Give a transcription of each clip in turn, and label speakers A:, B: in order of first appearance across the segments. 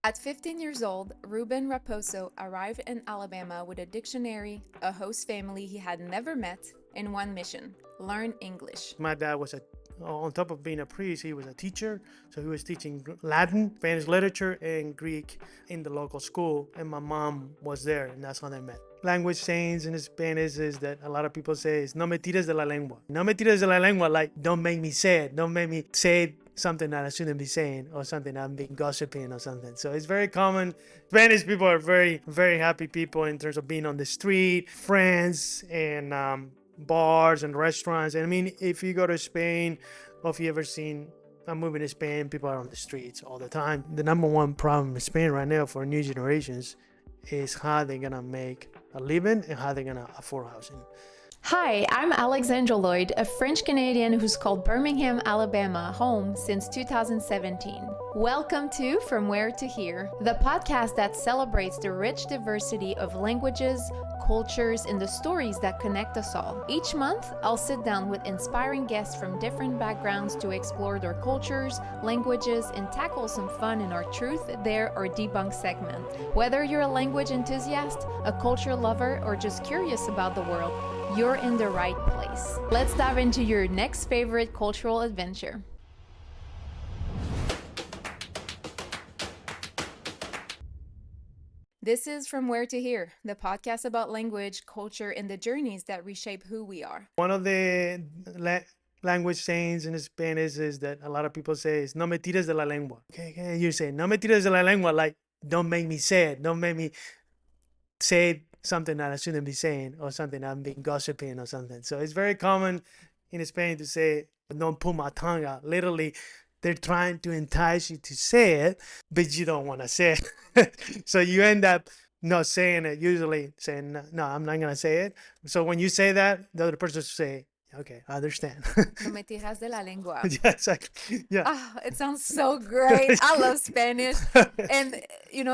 A: At 15 years old, Ruben Raposo arrived in Alabama with a dictionary, a host family he had never met, and one mission: learn English.
B: My dad was on top of being a priest, he was a teacher. So he was teaching Latin, Spanish literature, and Greek in the local school. And my mom was there, and that's how they met. Language sayings in Spanish is that a lot of people say is no me tires de la lengua. No me tires de la lengua, like don't make me say it. Don't make me say something that I shouldn't be saying, or something I'm being gossiping or something. So it's very common. Spanish people are very, very happy people in terms of being on the street, friends, and bars and restaurants. And I mean, if you go to Spain, or if you ever seen a movie in Spain, people are on the streets all the time. The number one problem in Spain right now for new generations is how they're gonna make a living and how they're gonna afford housing.
A: Hi, I'm Alexandra Lloyd, a French Canadian who's called Birmingham, Alabama home since 2017. Welcome to From Where to Here, the podcast that celebrates the rich diversity of languages, cultures, and the stories that connect us all. Each month, I'll sit down with inspiring guests from different backgrounds to explore their cultures, languages, and tackle some fun in our Truth, Dare, or Debunk segment. Whether you're a language enthusiast, a culture lover, or just curious about the world, you're in the right place. Let's dive into your next favorite cultural adventure. This is From Where to Here, the podcast about language, culture, and the journeys that reshape who we are.
B: One of the language sayings in Spanish is that a lot of people say is no me tires de la lengua. Okay, you say no me tires de la lengua, like don't make me say it. Don't make me say something that I shouldn't be saying, or something I'm being gossiping or something. So it's very common in Spain to say don't pull my tongue out. Literally, they're trying to entice you to say it, but you don't want to say it. So you end up not saying it, usually saying, no, I'm not going to say it. So when you say that, the other person will say, okay, I understand.
A: No me tiras de la lengua.
B: Yeah, exactly. Yeah.
A: Oh, it sounds so great. I love Spanish. And,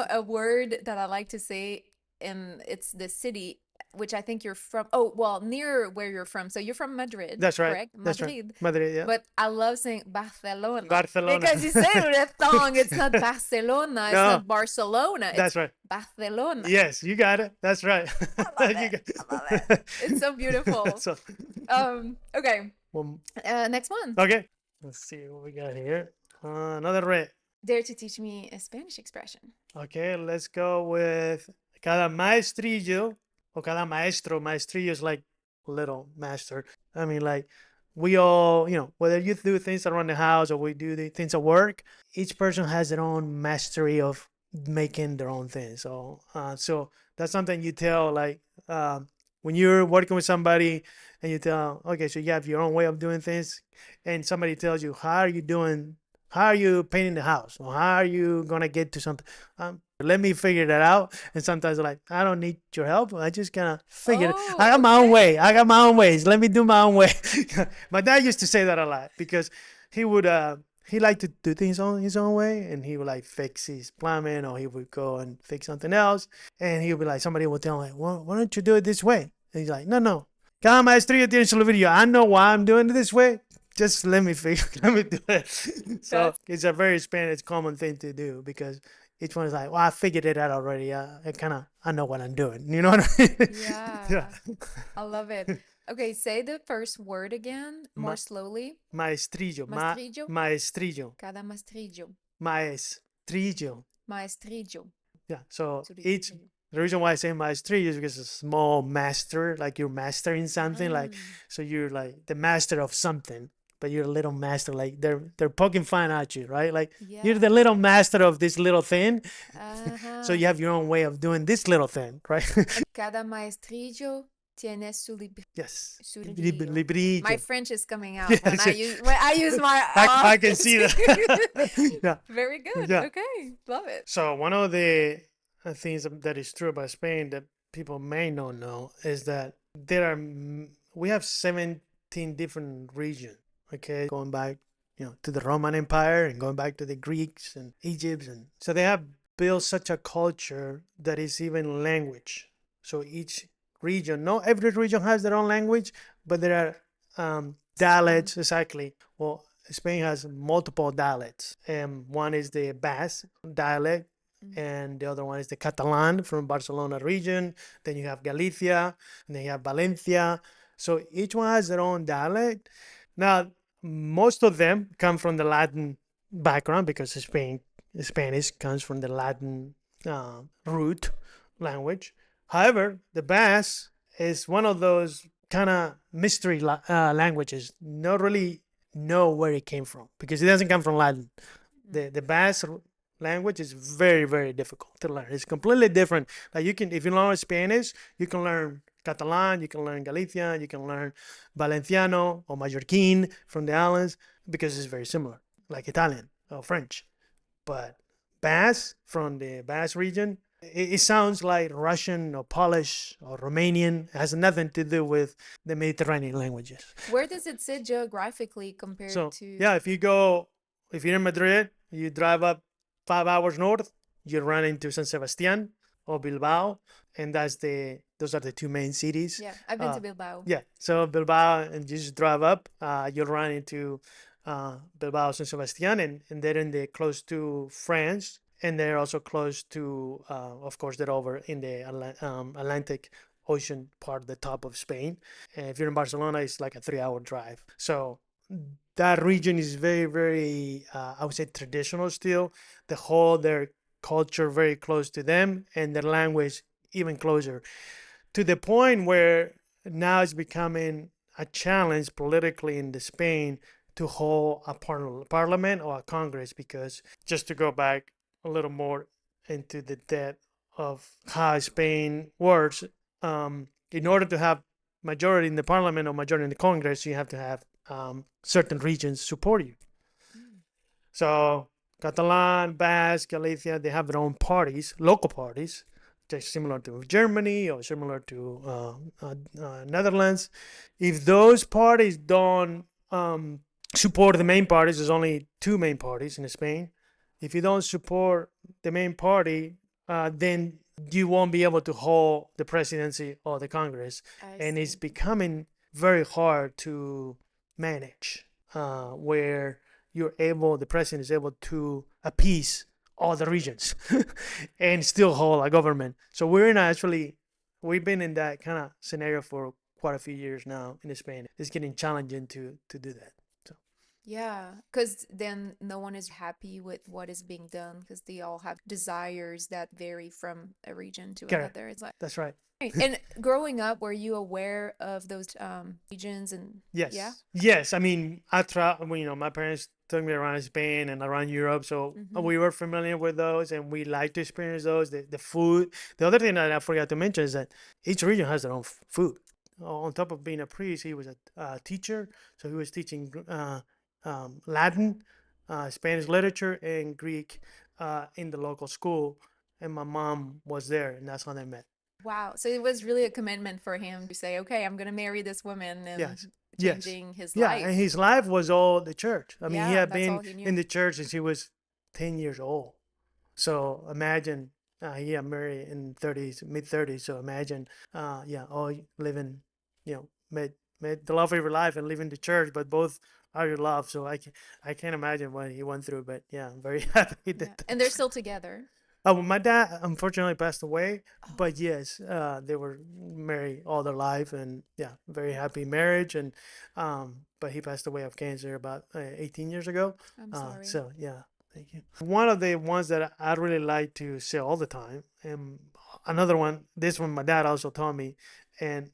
A: a word that I like to say, and it's the city, which I think you're from. Oh, well, near where you're from. So you're from Madrid.
B: That's right.
A: Correct?
B: That's right.
A: Madrid.
B: Madrid, yeah.
A: But I love saying Barcelona.
B: Barcelona.
A: Because you say it with a tongue. It's not Barcelona. It's
B: No.
A: not Barcelona. It's
B: That's right.
A: Barcelona.
B: Yes, you got it. That's right.
A: I love it. I love it. It's so beautiful.
B: So,
A: Okay.
B: well,
A: Next one.
B: okay. Let's see what we got here. Another red.
A: Dare to teach me a Spanish expression.
B: Okay, let's go with cada maestrillo, or cada maestro. Maestrillo is like little master. I mean, like we all, whether you do things around the house or we do the things at work, each person has their own mastery of making their own things. So that's something you tell, like when you're working with somebody and you tell, okay, so you have your own way of doing things, and somebody tells you, how are you painting the house, or how are you gonna get to something? Let me figure that out. And sometimes I'm like, I don't need your help. I just gonna figure it. I got my own way. I got my own ways. Let me do my own way. My dad used to say that a lot because he would he liked to do things on his own way, and he would like fix his plumbing, or he would go and fix something else, and he would be like, somebody would tell him like, well, why don't you do it this way? And he's like, no, cada maestrillo tiene su librillo. I know why I'm doing it this way. Just let me do it. So it's a very Spanish common thing to do, because each one is like, well, I figured it out already. I know what I'm doing. You know what I mean?
A: Yeah. I love it. Okay, say the first word again, more slowly.
B: Maestrillo.
A: Maestrillo.
B: Maestrillo.
A: Cada maestrillo.
B: Maestrillo.
A: Maestrillo.
B: Yeah. So the reason why I say maestrillo is because it's a small master, like you're mastering something, like, so you're like the master of something, but you're a little master, like they're poking fun at you, right? Like you're the little master of this little thing. So you have your own way of doing this little thing, right?
A: Cada maestrillo tiene su librillo.
B: Yes.
A: Librillo. My French is coming out
B: Yes.
A: when I use my
B: I can see that. Yeah.
A: Very good.
B: Yeah.
A: Okay. Love it.
B: So one of the things that is true about Spain that people may not know is that we have 17 different regions. Okay, going back, to the Roman Empire, and going back to the Greeks and Egypt, and so they have built such a culture that is even language. So each region, not every region has their own language, but there are dialects. Exactly. Well, Spain has multiple dialects, and one is the Basque dialect, and the other one is the Catalan from Barcelona region. Then you have Galicia, and then you have Valencia. So each one has their own dialect. Now, most of them come from the Latin background because Spanish comes from the Latin root language. However, the Basque is one of those kind of mystery languages. Not really know where it came from because it doesn't come from Latin. The Basque language is very, very difficult to learn. It's completely different. Like you can, if you learn Spanish, you can learn Catalan, you can learn Galician, you can learn Valenciano or Mallorquin from the islands because it's very similar, like Italian or French. But Basque from the Basque region, it sounds like Russian or Polish or Romanian. It has nothing to do with the Mediterranean languages.
A: Where does it sit geographically compared
B: So
A: to?
B: yeah, if you're in Madrid, you drive up 5 hours north, you run into San Sebastian or Bilbao, and those are the two main cities.
A: Yeah, I've been to Bilbao.
B: Yeah, so Bilbao, and you just drive up, you'll run into Bilbao, San Sebastian, and they're close to France, and they're also close to, of course, they're over in the Atlantic Ocean part, the top of Spain. And if you're in Barcelona, it's like a 3 hour drive. So that region is very, very, I would say, traditional still. Their culture very close to them, and their language even closer, to the point where now it's becoming a challenge politically in the Spain to hold a parliament or a congress, because just to go back a little more into the depth of how Spain works, in order to have majority in the parliament or majority in the congress, you have to have certain regions support you. So Catalan, Basque, Galicia, they have their own parties, local parties, just similar to Germany or similar to Netherlands. If those parties don't support the main parties, there's only two main parties in Spain. If you don't support the main party, then you won't be able to hold the presidency or the Congress. And it's becoming very hard to manage, where the president is able to appease all the regions and still hold a government. So we've been in that kind of scenario for quite a few years now in Spain. It's getting challenging to do that. So
A: Yeah, because then no one is happy with what is being done because they all have desires that vary from a region to
B: correct.
A: another. It's like,
B: That's right.
A: and growing up, were you aware of those regions and
B: Yes.
A: yeah?
B: Yes. I mean, my parents took me around Spain and around Europe, so we were familiar with those, and we like to experience those. The food. The other thing that I forgot to mention is that each region has their own food. On top of being a priest, he was a teacher, so he was teaching Latin, Spanish literature, and Greek in the local school. And my mom was there, and that's how they met.
A: Wow. So it was really a commitment for him to say, okay, I'm going to marry this woman and
B: Yes.
A: changing his
B: Yeah,
A: life.
B: and his life was all the church. I mean, he
A: Yeah,
B: had
A: that's all
B: been
A: he knew.
B: in the church since he was 10 years old. So imagine, he got married in mid 30s. So imagine, all living, made the love of your life and living the church, but both are your love. So I can't imagine what he went through. But yeah, I'm very happy
A: Yeah.
B: that.
A: And they're still together.
B: Oh, well, my dad unfortunately passed away, but yes, they were married all their life, and yeah, very happy marriage. And but he passed away of cancer about 18 years ago.
A: I'm sorry.
B: So yeah, thank you. One of the ones that I really like to say all the time, and another one, this one my dad also taught me, and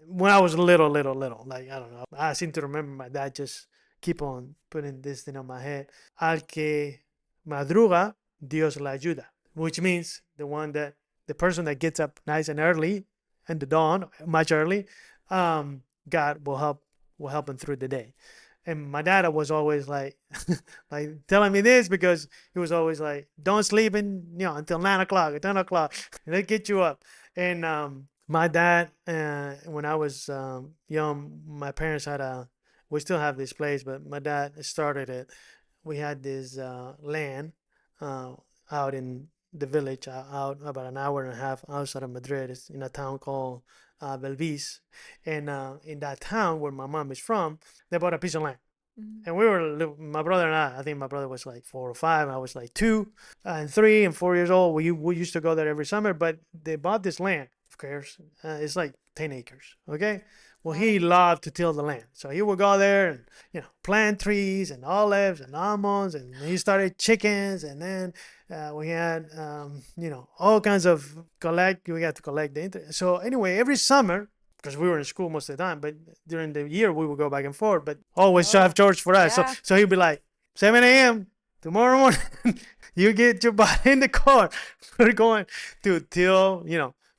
B: when I was little, like I don't know, I seem to remember my dad just keep on putting this thing on my head. Al que madruga, Dios la ayuda, which means the person that gets up nice and early in the dawn, much early, God will help him through the day. And my dad was always like, like telling me this because he was always like, "Don't sleep until 9 o'clock or 10 o'clock. Let's get you up." And my dad, when I was young, my parents we still have this place, but my dad started it. We had this land uh, out in the village, out about an hour and a half outside of Madrid. It's in a town called Belvis. And in that town where my mom is from, they bought a piece of land. And we were, my brother and I think my brother was like 4 or 5, I was like 2 and 3 and 4 years old. We used to go there every summer, but they bought this land, of course. It's like 10 acres, okay? Well, he loved to till the land. So he would go there and, plant trees and olives and almonds, and he started chickens. And then we had, all kinds of we had to collect the interest. So anyway, every summer, because we were in school most of the time, but during the year we would go back and forth, but always have church for us.
A: Yeah.
B: So he'd be like, 7 a.m. tomorrow morning, you get your butt in the car. We're going to till,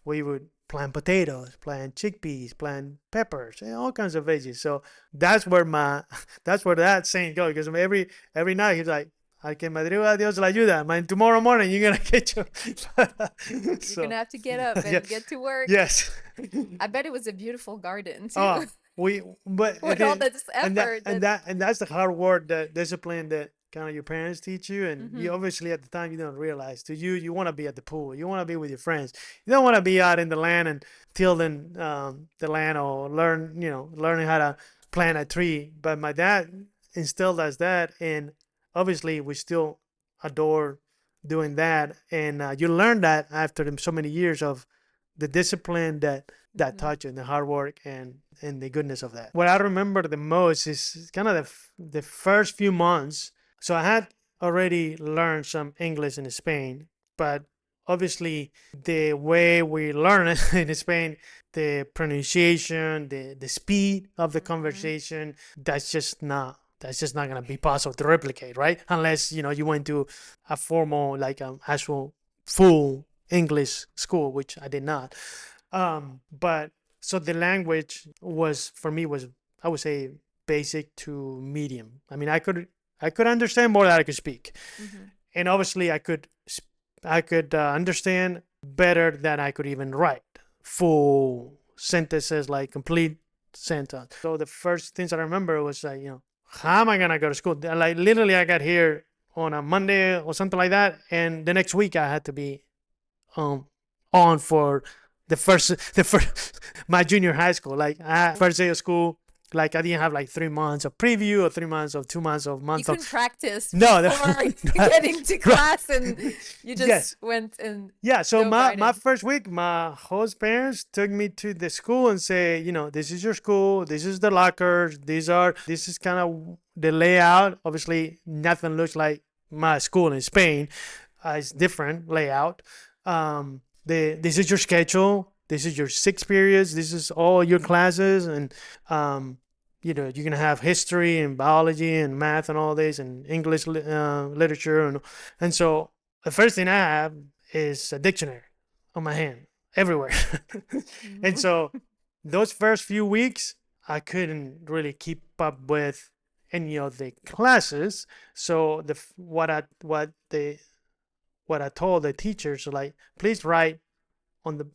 B: we would plant potatoes, plant chickpeas, plant peppers, and all kinds of veggies. So that's where that saying goes, because every night he's like, "Al que madruga, Dios la ayuda." Man, tomorrow morning you're gonna get your.
A: You're gonna have to get up and get to work.
B: Yes.
A: I bet it was a beautiful garden too.
B: Oh, with
A: all this effort.
B: And that's the hard work, the discipline that kind of your parents teach you, and you obviously at the time you don't realize. To you want to be at the pool, you want to be with your friends, you don't want to be out in the land and tilling the land or learning how to plant a tree. But my dad instilled us that, and obviously we still adore doing that, and you learn that after so many years of the discipline that taught you, and the hard work and the goodness of that. What I remember the most is kind of the first few months. So I had already learned some English in Spain, but obviously the way we learn it in Spain, the pronunciation, the speed of the conversation, that's just not going to be possible to replicate, right? Unless, you went to a formal, like actual full English school, which I did not. But so the language for me was, I would say, basic to medium. I mean, I could understand more than I could speak. And obviously I could understand better than I could even write full sentences, like complete sentence. So the first things I remember was like, how am I gonna go to school? Like literally I got here on a Monday or something like that, and the next week I had to be on for the first my junior high school. Like first day of school, like I didn't have like 3 months of preview or 3 months of 2 months of months.
A: You couldn't practice
B: before
A: getting to class, and you just went and
B: so my first week, my host parents took me to the school and say, this is your school, this is the lockers, this is kind of the layout. Obviously nothing looks like my school in Spain. It's different layout. This is your schedule, this is your 6 periods, this is all your classes, and you're gonna have history and biology and math and all this, and English literature, and so the first thing I have is a dictionary on my hand everywhere. And so those first few weeks I couldn't really keep up with any of the classes. So what I told the teachers, like, please write on the,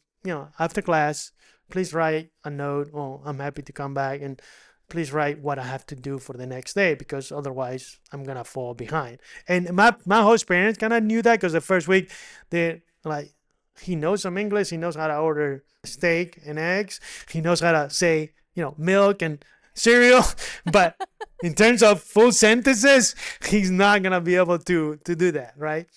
B: after class, please write a note. Oh, I'm happy to come back, and please write what I have to do for the next day, because otherwise I'm going to fall behind. And my host parents kind of knew that, because the first week, they like, he knows some English. He knows how to order steak and eggs. He knows how to say, milk and cereal. But in terms of full sentences, he's not going to be able to do that, right?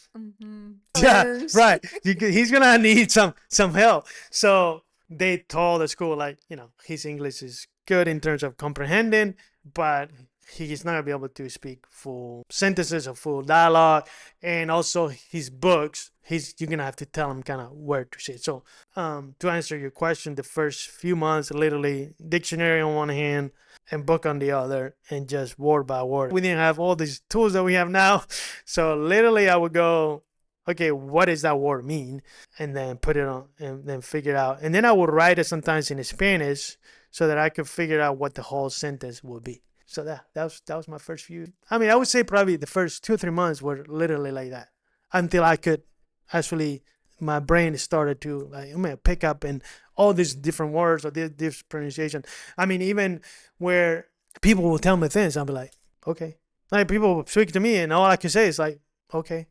B: Yeah, right. He's going to need some help. So they told the school, like, his English is good in terms of comprehending, but he's not going to be able to speak full sentences or full dialogue. And also his books, you're going to have to tell him kind of where to sit. So to answer your question, the first few months, literally dictionary on one hand and book on the other, and just word by word. We didn't have all these tools that we have now. So literally I would go, okay, what does that word mean? And then put it on and then figure it out. And then I would write it sometimes in Spanish so that I could figure out what the whole sentence would be. So that was my first few. I mean, I would say probably the first 2 or 3 months were literally like that, until I could actually, my brain started to, like, I'm gonna pick up in all these different words or this pronunciation. I mean, even where people will tell me things, I'll be like, okay. Like, people will speak to me and all I can say is like, okay.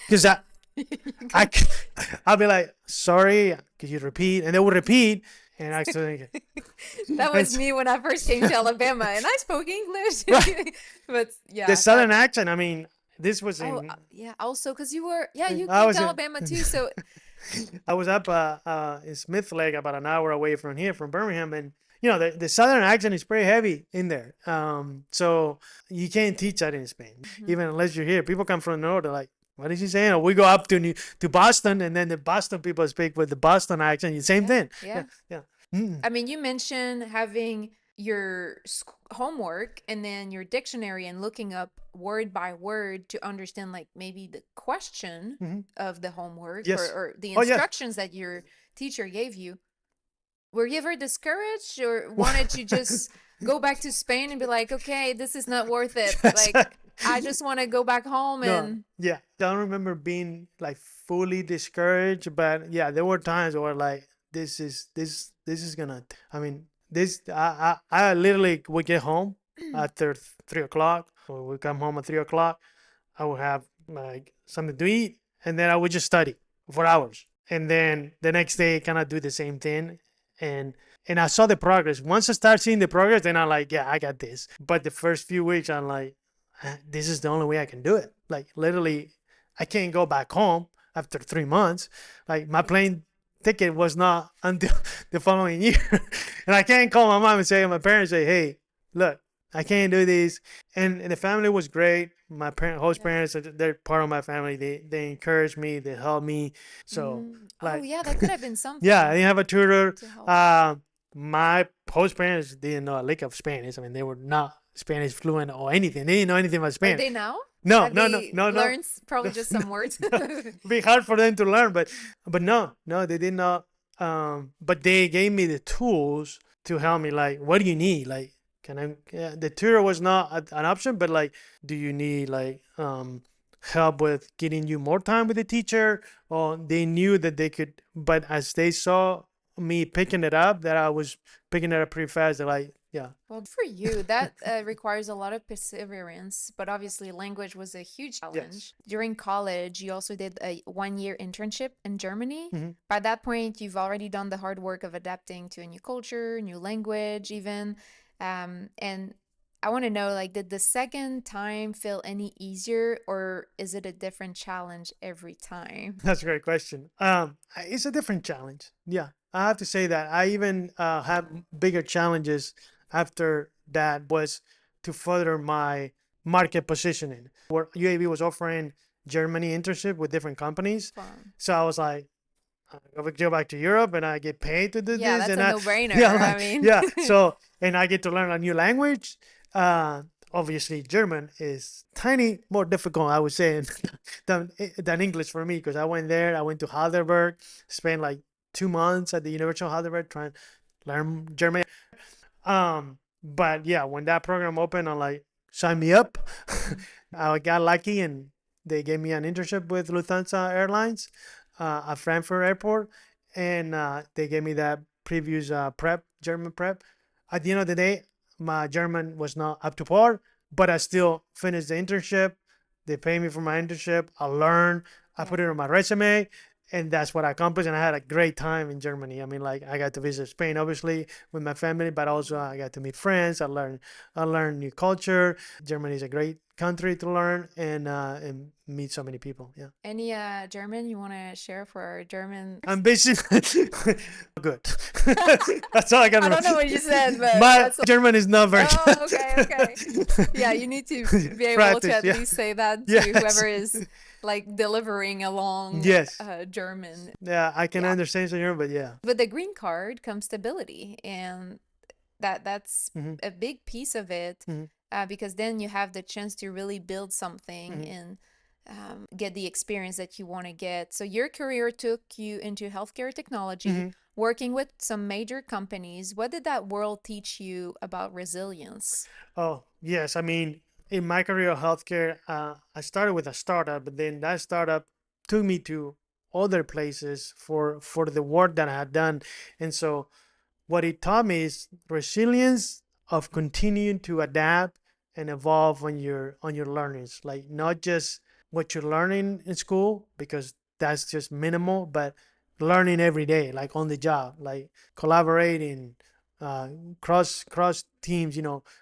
B: Because I'll be like, sorry, could you repeat? And they will repeat, And actually,
A: That was
B: it's,
A: me when I first came to Alabama, and I spoke English.
B: right,
A: But
B: the
A: yeah,
B: southern accent. I mean, this was
A: oh,
B: in.
A: yeah, also because you
B: I
A: came
B: was
A: to
B: in.
A: Alabama too, so
B: I was up in Smith Lake, about an hour away from here, from Birmingham, and the southern accent is pretty heavy in there. So you can't teach that in Spain,
A: mhm.
B: even unless you're here. People come from the north, they're like, "What is he saying?" Or we go up to Boston, and then the Boston people speak with the Boston accent. Same
A: Yeah,
B: thing. Yeah,
A: yeah.
B: yeah. Mm.
A: I mean, you mentioned having your homework and then your dictionary and looking up word by word to understand, like, maybe the question
B: Hmm.
A: of the homework
B: Yes.
A: or the
B: Oh yes.
A: instructions that your teacher gave you. Were you ever discouraged or wanted to just go back to Spain and be like, okay, this is not worth it?
B: Yes.
A: Like, I just want to go back home
B: No,
A: and.
B: yeah. I don't remember being like fully discouraged, but yeah, there were times where like this is gonna. I mean, this I literally would get home after 3 o'clock, or we come home at 3 o'clock. I would have like something to eat, and then I would just study for hours, and then the next day kind of do the same thing, and and I saw the progress. Once I start seeing the progress, then I'm like, yeah, I got this. But the first few weeks, I'm like, this is the only way I can do it. Like literally, I can't go back home after 3 months. Like my plane ticket was not until the following year, and I can't call my mom and say, my parents say, hey, look, I can't do this. And the family was great. My host
A: Yeah.
B: parents, they're part of my family. They encouraged me, they helped me. So
A: Oh,
B: like,
A: yeah, that could have been
B: yeah, I
A: something
B: didn't have a tutor.
A: to help.
B: Uh, my host parents didn't know a lick of Spanish. I mean, they were not Spanish fluent or anything. They didn't know anything about
A: Are
B: Spanish.
A: they now?
B: No,
A: Have
B: no, no,
A: they
B: no, no.
A: learned probably just
B: No,
A: some words?
B: no. It'd be hard for them to learn, but no, no, they did not. But they gave me the tools to help me. Like, what do you need? Like, can I? Yeah, the tutor was not an option, but like, do you need like help with getting you more time with the teacher? Or they knew that they could, but as they saw me picking it up, that I was picking it up pretty fast. They're like, yeah,
A: Well, for you, that requires a lot of perseverance, but obviously, language was a huge
B: yes.
A: challenge. During college, you also did a 1 year internship in Germany.
B: Hmm.
A: By that point, you've already done the hard work of adapting to a new culture, new language, even. And I want to know, like, did the second time feel any easier, or is it a different challenge every time?
B: That's a great question. It's a different challenge. Yeah, I have to say that I even have bigger challenges after that was to further my market positioning. Where UAV was offering Germany internship with different companies,
A: Fun.
B: so I was like, I would go back to Europe and I get paid to do
A: Yeah,
B: this,
A: that's
B: and
A: a
B: I, yeah,
A: no-brainer. I
B: like,
A: mean,
B: yeah. So and I get to learn a new language. Uh, Obviously, German is tiny more difficult, I would say, than English for me, because I went there. I went to Heidelberg, spent like 2 months at the University of Heidelberg trying to learn German. But yeah, when that program opened, I'm like, sign me up.
A: mhm.
B: I got lucky and they gave me an internship with Lufthansa Airlines at Frankfurt Airport, and they gave me that previous German prep. At the end of the day, my German was not up to par, but I still finished the internship. They paid me for my internship. I learned. I
A: Yeah.
B: put it on my resume, and that's what I accomplished. And I had a great time in Germany. I mean, like I got to visit Spain, obviously, with my family, but also I got to meet friends. I learned new culture. Germany is a great country to learn and meet so many people. Yeah.
A: Any German you want to share for our German?
B: Ambition. Good. That's all I got to
A: I don't know
B: remember.
A: what you said, but
B: My
A: that's.
B: German is not very
A: Oh, okay, okay. Yeah,
B: good.
A: you need to be able to
B: Practice.
A: at
B: Yeah.
A: least say that to
B: Yes.
A: whoever is like delivering a long
B: Yes.
A: German.
B: Yeah, I can
A: Yeah.
B: understand some German, but yeah.
A: With the green card comes stability, and that's
B: Hmm.
A: a big piece of it,
B: Hmm.
A: because then you have the chance to really build something
B: Hmm.
A: and get the experience that you want to get. So your career took you into healthcare technology,
B: Hmm.
A: working with some major companies. What did that world teach you about resilience?
B: Oh, yes. I mean, in my career of healthcare, I started with a startup, but then that startup took me to other places for the work that I had done. And so what it taught me is resilience of continuing to adapt and evolve on your learnings. Like not just what you're learning in school, because that's just minimal, but learning every day, like on the job, like collaborating, uh, cross teams,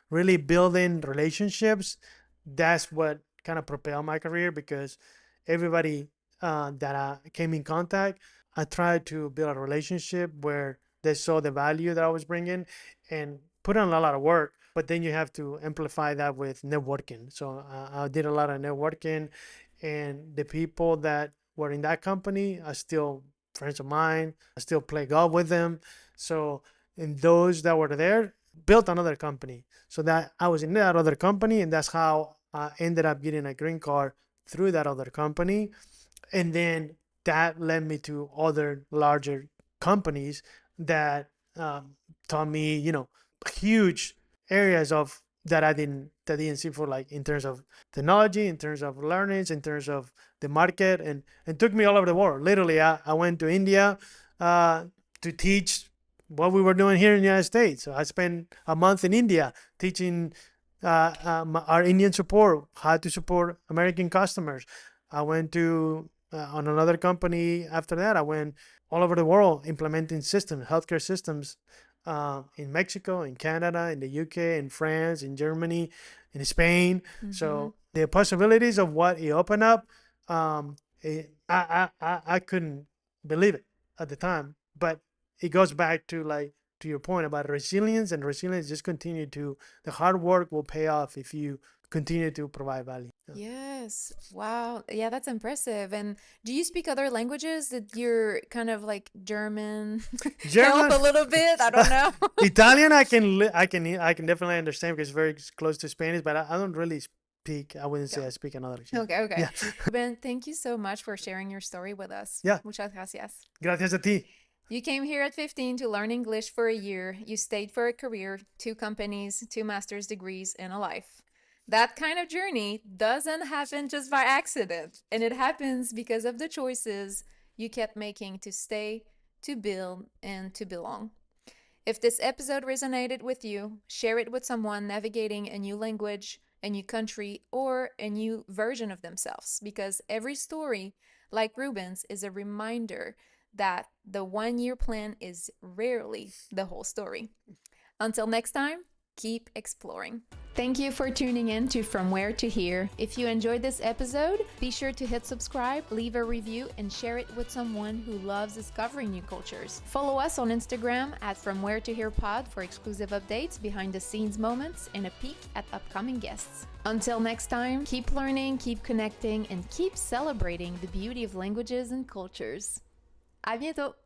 B: really building relationships. That's what kind of propelled my career, because everybody that I came in contact, I tried to build a relationship where they saw the value that I was bringing and put in a lot of work. But then you have to amplify that with networking. So I did a lot of networking, and the people that were in that company are still friends of mine. I still play golf with them. So, and those that were there built another company. So that I was in that other company, and that's how I ended up getting a green card through that other company. And then that led me to other larger companies that taught me, huge areas of that I didn't see for, like, in terms of technology, in terms of learnings, in terms of the market, and took me all over the world. Literally, I went to India to teach what we were doing here in the United States. So I spent a month in India teaching our Indian support how to support American customers. I went to on another company after that. I went all over the world implementing systems, healthcare systems, in Mexico, in Canada, in the UK, in France, in Germany, in Spain. So the possibilities of what it opened up, I couldn't believe it at the time. But it goes back to, like, to your point about resilience, and resilience just continue to, the hard work will pay off if you continue to provide value.
A: Yes. Wow. Yeah, that's impressive. And do you speak other languages? Did your kind of like German help
B: German,
A: a little bit? I don't know.
B: Italian, I can definitely understand because it's very close to Spanish, but I don't really speak. I wouldn't say
A: Yeah.
B: I speak another.
A: Okay, okay.
B: Yeah,
A: Ruben, thank you so much for sharing your story with us.
B: yeah.
A: Muchas gracias.
B: Gracias a ti.
A: You came here at 15 to learn English for a year. You stayed for a career, 2 companies, 2 master's degrees, and a life. That kind of journey doesn't happen just by accident, and it happens because of the choices you kept making to stay, to build, and to belong. If this episode resonated with you, share it with someone navigating a new language, a new country, or a new version of themselves, because every story, like Ruben's, is a reminder that the 1 year plan is rarely the whole story. Until next time, keep exploring. Thank you for tuning in to From Where to Here. If you enjoyed this episode, be sure to hit subscribe, leave a review, and share it with someone who loves discovering new cultures. Follow us on Instagram at From Where to Here Pod for exclusive updates, behind the scenes moments, and a peek at upcoming guests. Until next time, keep learning, keep connecting, and keep celebrating the beauty of languages and cultures. À bientôt!